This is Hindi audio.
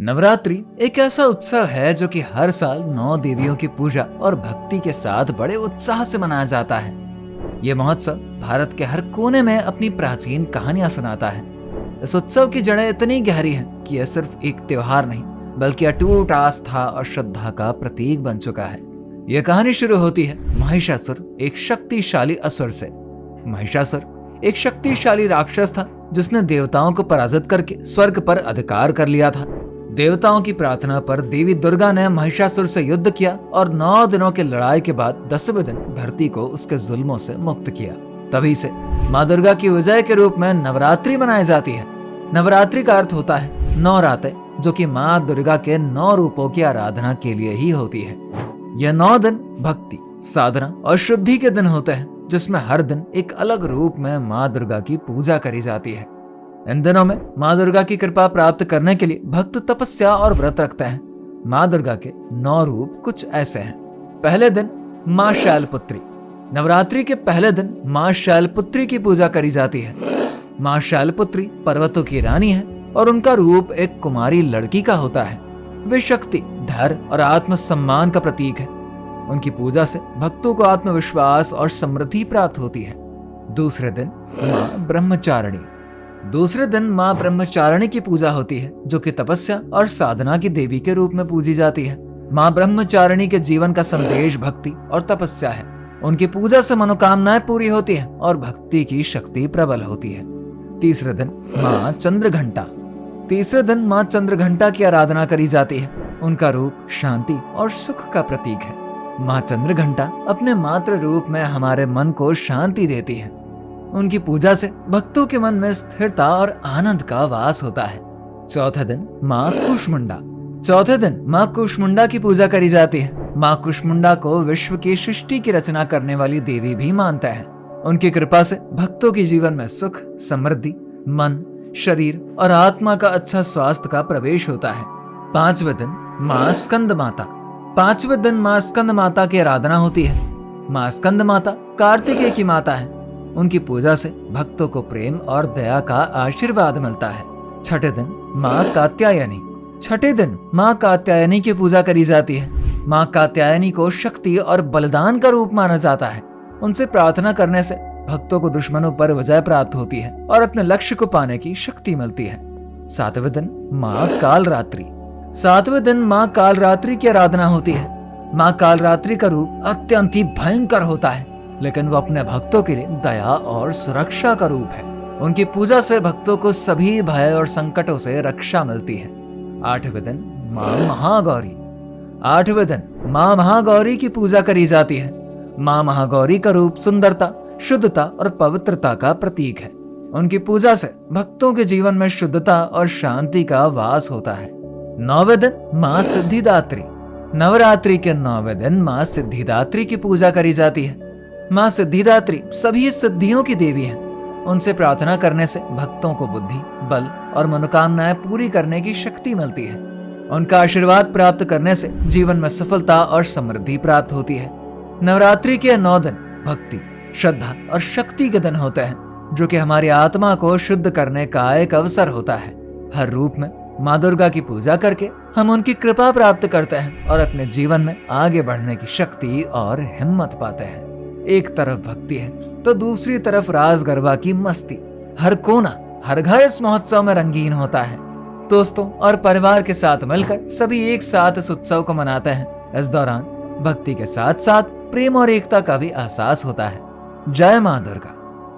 नवरात्रि एक ऐसा उत्सव है जो कि हर साल 9 देवियों की पूजा और भक्ति के साथ बड़े उत्साह से मनाया जाता है। ये महोत्सव भारत के हर कोने में अपनी प्राचीन कहानियां सुनाता है। इस उत्सव की जड़ें इतनी गहरी हैं कि यह सिर्फ एक त्योहार नहीं बल्कि अटूट आस्था और श्रद्धा का प्रतीक बन चुका है। यह कहानी शुरू होती है महिषासुर एक शक्तिशाली असुर से। महिषासुर एक शक्तिशाली राक्षस था जिसने देवताओं को पराजित करके स्वर्ग पर अधिकार कर लिया था। देवताओं की प्रार्थना पर देवी दुर्गा ने महिषासुर से युद्ध किया और 9 दिनों की लड़ाई के बाद 10वें दिन धरती को उसके जुल्मों से मुक्त किया। तभी से माँ दुर्गा की विजय के रूप में नवरात्रि मनाई जाती है। नवरात्रि का अर्थ होता है 9 रातें, जो कि माँ दुर्गा के 9 रूपों की आराधना के लिए ही होती है। यह 9 दिन भक्ति, साधना और शुद्धि के दिन होते हैं, जिसमें हर दिन एक अलग रूप में माँ दुर्गा की पूजा करी जाती है। इन दिनों में माँ दुर्गा की कृपा प्राप्त करने के लिए भक्त तपस्या और व्रत रखते हैं। माँ दुर्गा के 9 रूप कुछ ऐसे हैं। पहले दिन माँ शैलपुत्री। नवरात्रि के पहले दिन माँ शैलपुत्री की पूजा करी जाती है। माँ शैलपुत्री पर्वतों की रानी है और उनका रूप एक कुमारी लड़की का होता है। वे शक्ति, धैर्य और आत्मसम्मान का प्रतीक है। उनकी पूजा से भक्तों को आत्मविश्वास और समृद्धि प्राप्त होती है। दूसरे दिन माँ ब्रह्मचारिणी। दूसरे दिन माँ ब्रह्मचारिणी की पूजा होती है, जो कि तपस्या और साधना की देवी के रूप में पूजी जाती है। माँ ब्रह्मचारिणी के जीवन का संदेश भक्ति और तपस्या है। उनकी पूजा से मनोकामनाएं पूरी होती हैं और भक्ति की शक्ति प्रबल होती है। तीसरे दिन माँ चंद्रघंटा। तीसरे दिन माँ चंद्रघंटा की आराधना करी जाती है। उनका रूप शांति और सुख का प्रतीक है। माँ चंद्रघंटा अपने मात्र रूप में हमारे मन को शांति देती है। उनकी पूजा से भक्तों के मन में स्थिरता और आनंद का वास होता है। चौथे दिन माँ कुष्मुंडा। चौथे दिन माँ कुष्मुंडा की पूजा करी जाती है। माँ कुष्मुंडा को विश्व की सृष्टि की रचना करने वाली देवी भी मानते हैं। उनकी कृपा से भक्तों के जीवन में सुख, समृद्धि, मन, शरीर और आत्मा का अच्छा स्वास्थ्य का प्रवेश होता है। 5वें दिन माँ स्कंद माता। 5वें दिन माँ स्कंद माता की आराधना होती है। माँ स्कंद माता कार्तिकेय की माता है। उनकी पूजा से भक्तों को प्रेम और दया का आशीर्वाद मिलता है। 6ठे दिन माँ कात्यायनी। 6ठे दिन माँ कात्यायनी की पूजा करी जाती है। माँ कात्यायनी को शक्ति और बलिदान का रूप माना जाता है। उनसे प्रार्थना करने से भक्तों को दुश्मनों पर विजय प्राप्त होती है और अपने लक्ष्य को पाने की शक्ति मिलती है। 7वें दिन माँ कालरात्रि। 7वें दिन माँ कालरात्रि की आराधना होती है। माँ कालरात्रि का रूप अत्यंत ही भयंकर होता है, लेकिन वो अपने भक्तों के लिए दया और सुरक्षा का रूप है। उनकी पूजा से भक्तों को सभी भय और संकटों से रक्षा मिलती है। 8वें दिन माँ महागौरी। 8वें दिन माँ महागौरी की पूजा करी जाती है। माँ महागौरी का रूप सुंदरता, शुद्धता और पवित्रता का प्रतीक है। उनकी पूजा से भक्तों के जीवन में शुद्धता और शांति का वास होता है। 9वें दिन माँ सिद्धिदात्री। नवरात्रि के 9वें दिन माँ सिद्धिदात्री की पूजा करी जाती है। माँ सिद्धिदात्री सभी सिद्धियों की देवी है। उनसे प्रार्थना करने से भक्तों को बुद्धि, बल और मनोकामनाएं पूरी करने की शक्ति मिलती है। उनका आशीर्वाद प्राप्त करने से जीवन में सफलता और समृद्धि प्राप्त होती है। नवरात्रि के 9 दिन भक्ति, श्रद्धा और शक्ति के दिन होते हैं, जो कि हमारी आत्मा को शुद्ध करने का एक अवसर होता है। हर रूप में माँ दुर्गा की पूजा करके हम उनकी कृपा प्राप्त करते हैं और अपने जीवन में आगे बढ़ने की शक्ति और हिम्मत पाते हैं। एक तरफ भक्ति है तो दूसरी तरफ रास गरबा की मस्ती। हर कोना, हर घर इस महोत्सव में रंगीन होता है। दोस्तों और परिवार के साथ मिलकर सभी एक साथ इस उत्सव को मनाते हैं। इस दौरान भक्ति के साथ साथ प्रेम और एकता का भी एहसास होता है। जय माँ दुर्गा।